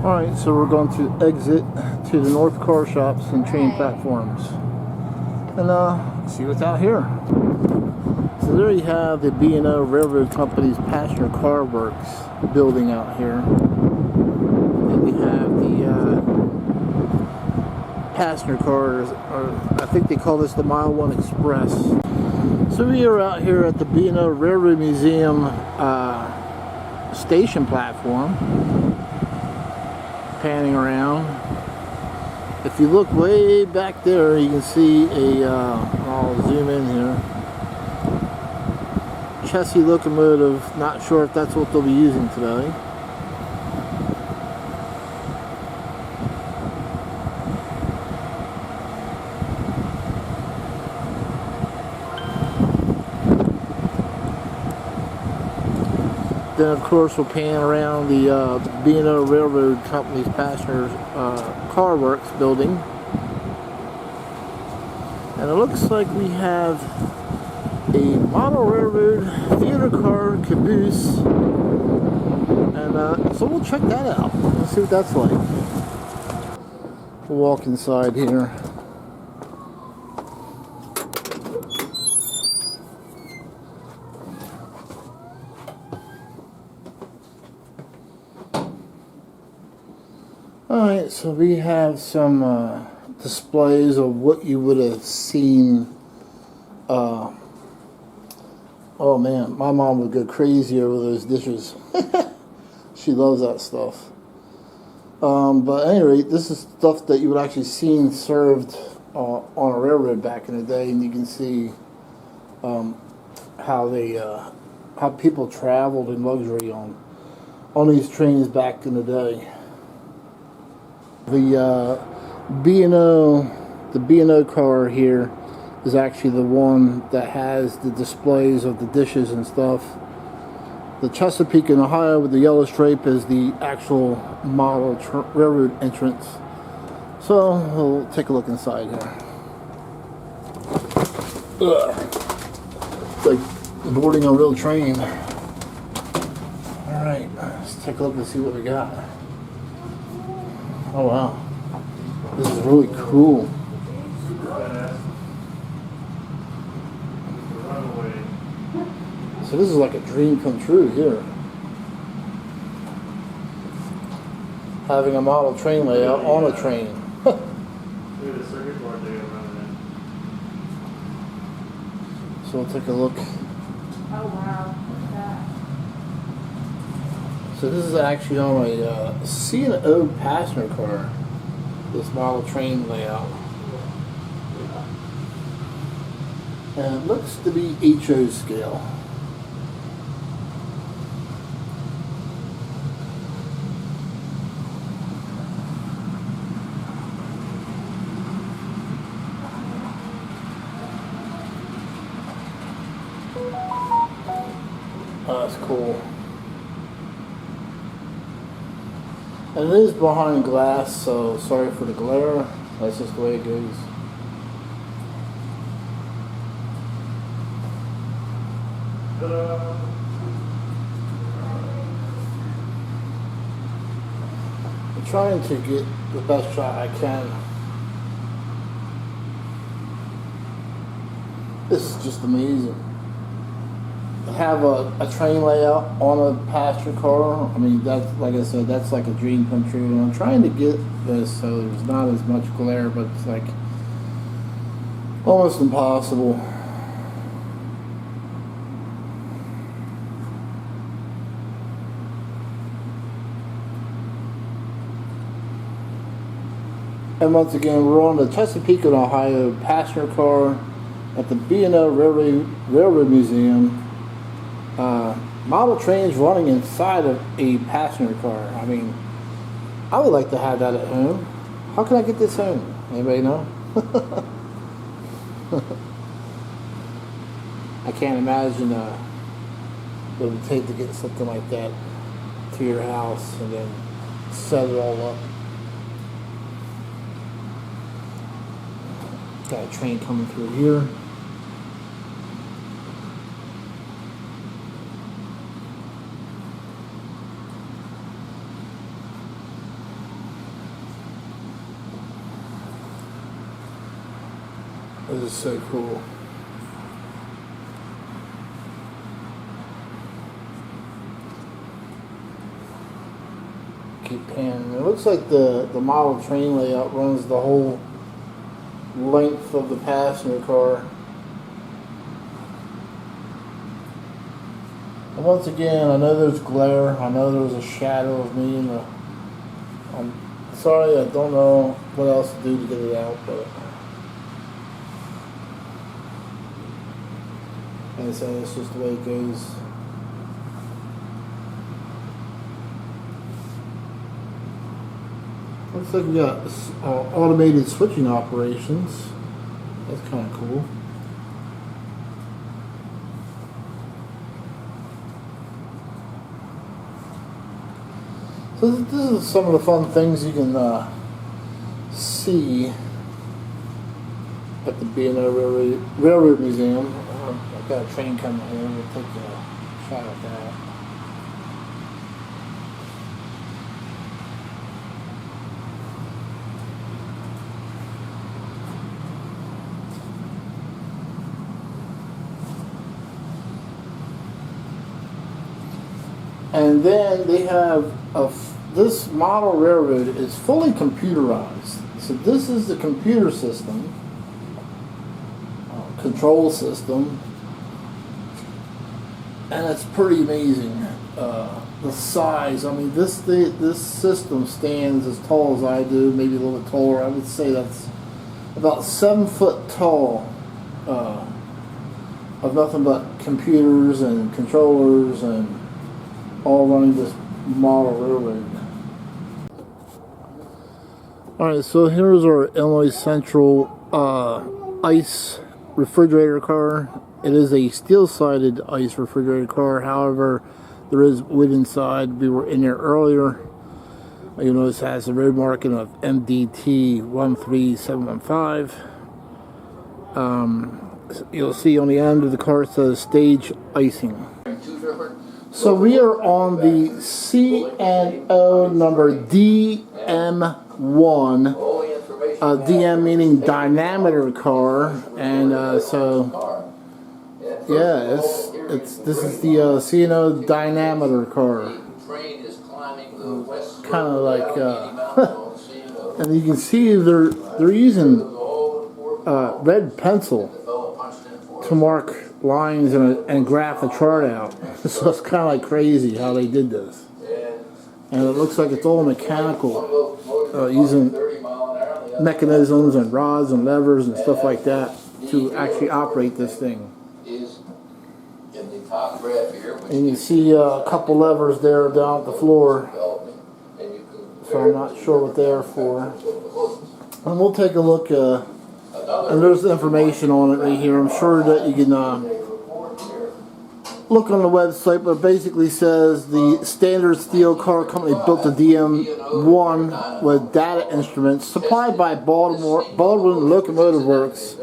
Alright, so we're going to exit to the north car shops and train platforms. And see what's out here. So there you have the B&O Railroad Company's Passenger Car Works building out here. And we have the passenger cars, or I think they call this the Mile 1 Express. So we are out here at the B&O Railroad Museum station platform, panning around. If you look way back there, you can see I'll zoom in here, chassis locomotive. Not sure if that's what they'll be using today. Then of course we'll pan around the B&O Railroad Company's Passenger Car Works building. And it looks like we have a model railroad theater car caboose. And so we'll check that out. Let's see what that's like. We'll walk inside here. Alright, so we have some displays of what you would have seen. Oh man, my mom would go crazy over those dishes. She loves that stuff. But at any rate, this is stuff that you would actually see served on a railroad back in the day, and you can see how people traveled in luxury on these trains back in the day. The B&O car here is actually the one that has the displays of the dishes and stuff. The Chesapeake in Ohio with the yellow stripe is the actual model railroad entrance. So we'll take a look inside here. It's like boarding a real train. Alright, let's take a look and see what we got. Oh wow, this is really cool. So this is like a dream come true here. Having a model train layout on a train. So we'll take a look. Oh wow, look at that. So this is actually on a C&O passenger car, this model train layout. And it looks to be HO scale. Oh, that's cool. And it is behind glass, so sorry for the glare. That's just the way it goes. I'm trying to get the best shot I can. This is just amazing. Have a train layout on a passenger car. I mean, that's, like I said, that's like a dream come true. And I'm trying to get this so there's not as much glare, but it's like almost impossible. And once again, we're on the Chesapeake, Ohio passenger car at the B&O Railroad Museum. Model trains running inside of a passenger car. I mean, I would like to have that at home. How can I get this home? Anybody know? I can't imagine what it would take to get something like that to your house and then set it all up. Got a train coming through here. This is so cool. Keep panning. It looks like the model train layout runs the whole length of the passenger car. And once again, I know there's glare. I know there's a shadow of me in the. I'm sorry, I don't know what else to do to get it out, but like I say, it's just the way it goes. Looks like we got automated switching operations. That's kind of cool. So this is some of the fun things you can see at the B&O Railroad Museum. I've got a train coming here. We'll take a shot at that. And then they have this model railroad is fully computerized. So this is the computer system, control system, and it's pretty amazing. The size. I mean, this system stands as tall as I do, maybe a little bit taller. I would say that's about 7 foot tall. Of nothing but computers and controllers and all running this model railroad. Alright, so here's our Illinois Central ice refrigerator car. It is a steel-sided ice refrigerator car. However, there is wood inside. We were in there earlier. You'll notice it has the road marking of MDT 13715. You'll see on the end of the car it says stage icing. So we are on the C&O number DM1, DM meaning Dynometer car, and so yeah, this is the C&O Dynometer car. Kind of like, and you can see they're using red pencil to mark lines and graph a chart out. So it's kind of like crazy how they did this. And it looks like it's all mechanical, using mechanisms and rods and levers and stuff like that to actually operate this thing. And you see a couple levers there down at the floor. So I'm not sure what they are for. And we'll take a look. And there's information on it right here. I'm sure that you can look on the website, but it basically says the Standard Steel Car Company built the DM1 with data instruments supplied by Baltimore Locomotive Works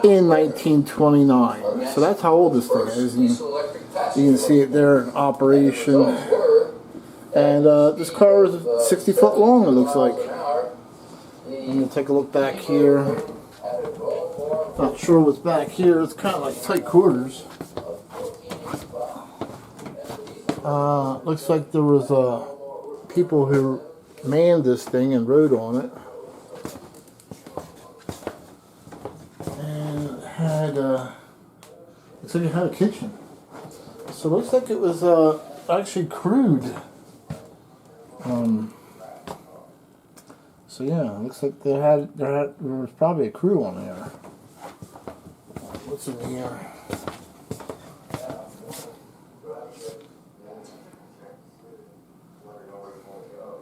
in 1929. So that's how old this thing is. And you can see it there in operation. And this car is 60 foot long, it looks like. I'm going to take a look back here. Not sure what's back here. It's kind of like tight quarters. Looks like there was people who manned this thing and rode on it. And it had looks like it had a kitchen. So it looks like it was actually crewed. So yeah, it looks like there was probably a crew on there. What's in here?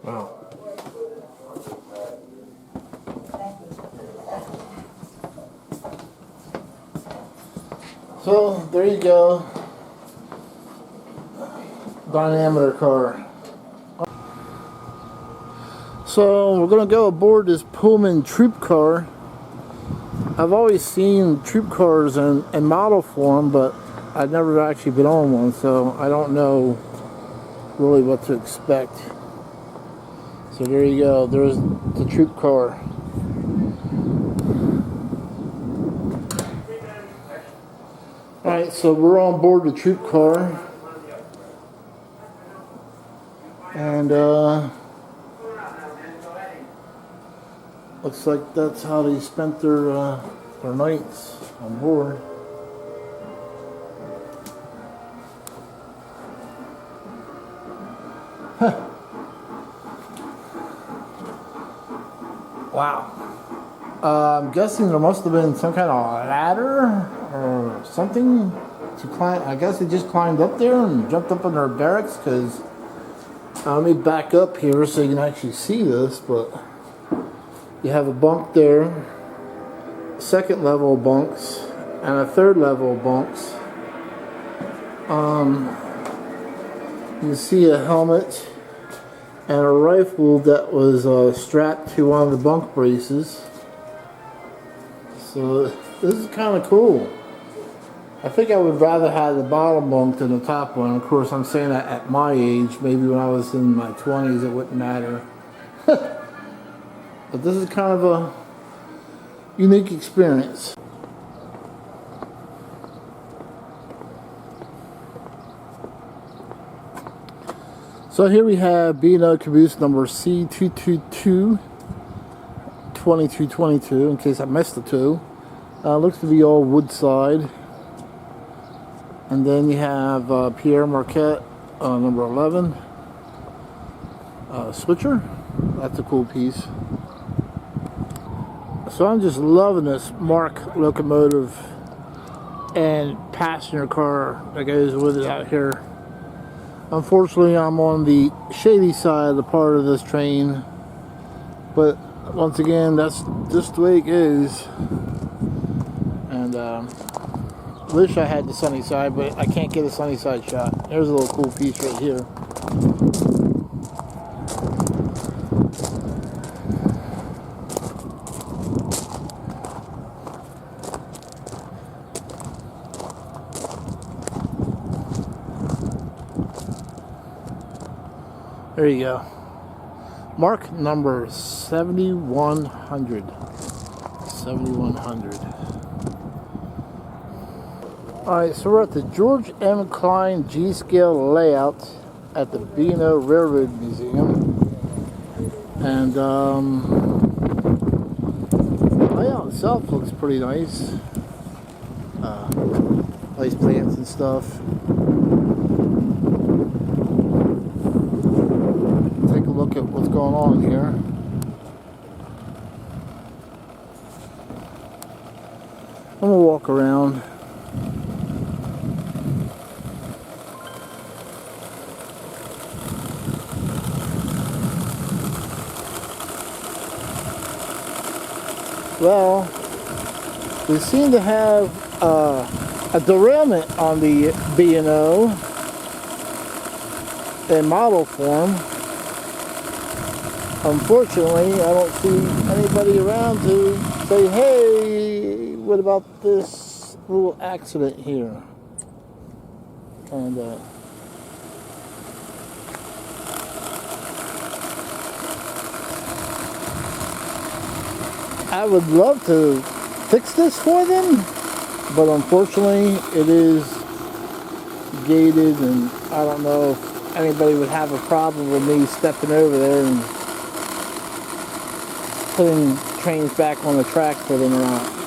Wow. So there you go. Dynometer car. So we're going to go aboard this Pullman troop car. I've always seen troop cars in model form, but I've never actually been on one, so I don't know really what to expect. So there you go, there's the troop car. Alright, so we're on board the troop car. And looks like that's how they spent their nights on board. Huh. Wow. I'm guessing there must have been some kind of ladder or something to climb. I guess they just climbed up there and jumped up in their barracks, because let me back up here so you can actually see this, but you have a bunk there, second level bunks, and a third level bunks. You can see a helmet and a rifle that was strapped to one of the bunk braces. So this is kind of cool. I think I would rather have the bottom bunk than the top one. Of course, I'm saying that at my age. Maybe when I was in my 20s, it wouldn't matter. But this is kind of a unique experience. So here we have B&O caboose number C222 2222, in case I missed the two. Looks to be all wood side. And then you have Pierre Marquette, number 11. Switcher. That's a cool piece. So I'm just loving this MARC locomotive and passenger car that goes with it out here. Unfortunately, I'm on the shady side of the part of this train, but once again, that's just the way it goes. And wish I had the sunny side, but I can't get a sunny side shot. There's a little cool piece right here. There you go. MARC number 7100. 7100. Alright, so we're at the George M. Klein G-scale layout at the B&O Railroad Museum. And the layout itself looks pretty nice. Nice plants and stuff. Take a look at what's going on here. I'm gonna walk around. Well, we seem to have a derailment on the B&O in model form. Unfortunately, I don't see anybody around to say, hey, what about this little accident here? And I would love to fix this for them, but unfortunately it is gated, and I don't know if anybody would have a problem with me stepping over there and putting trains back on the track for them or not.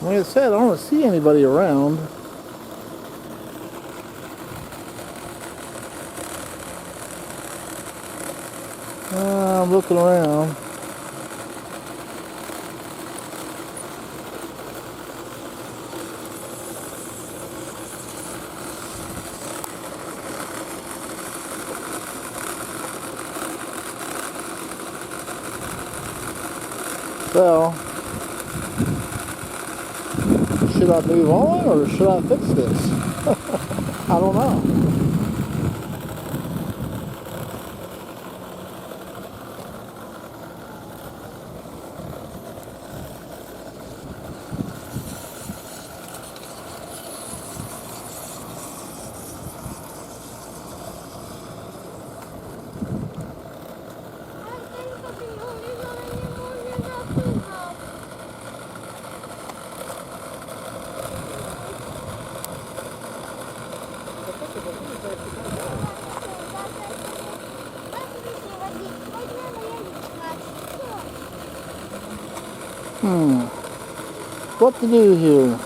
Like I said, I don't see anybody around. I'm looking around. So, should I move on or should I fix this? I don't know. What to do here?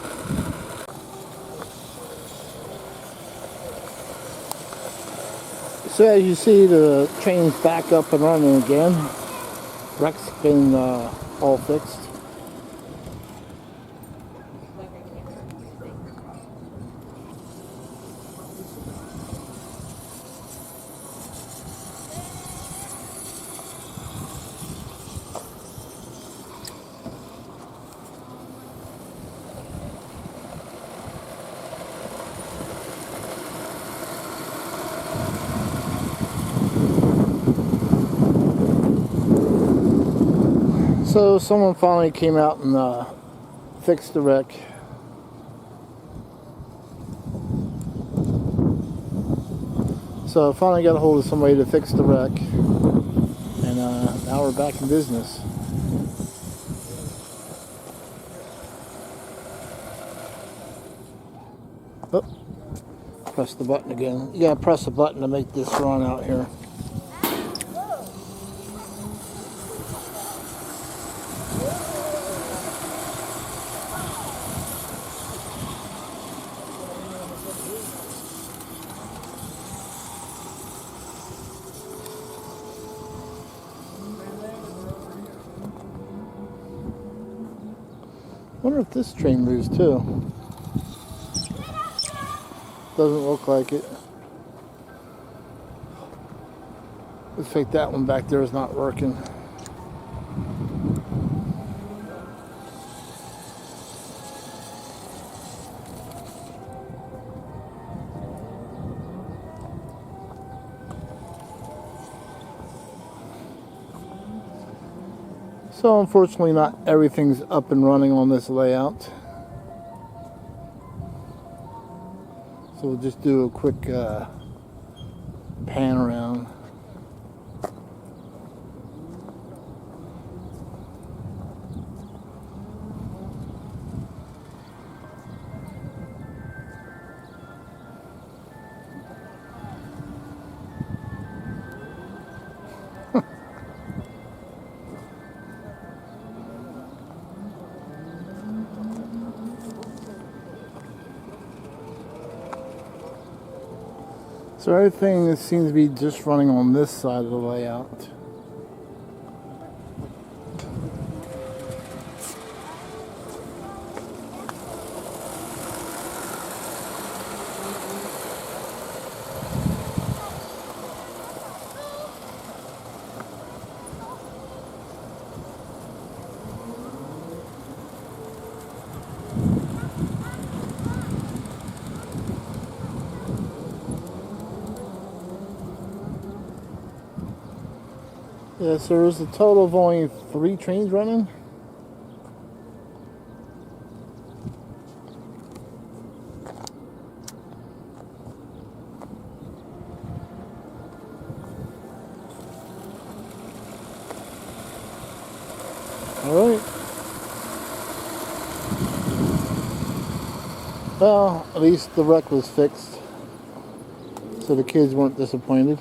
So as you see, the train's back up and running again. Wreck's been all fixed. So someone finally came out and fixed the wreck. So I finally got a hold of somebody to fix the wreck, and now we're back in business. Oh, press the button again. You gotta press the button to make this run out here. I wonder if this train moves too. Doesn't look like it. Looks like that one back there is not working. So unfortunately not everything's up and running on this layout. So we'll just do a quick pan around. So everything seems to be just running on this side of the layout. Yeah, so there's a total of only 3 trains running. All right. Well, at least the wreck was fixed, so the kids weren't disappointed.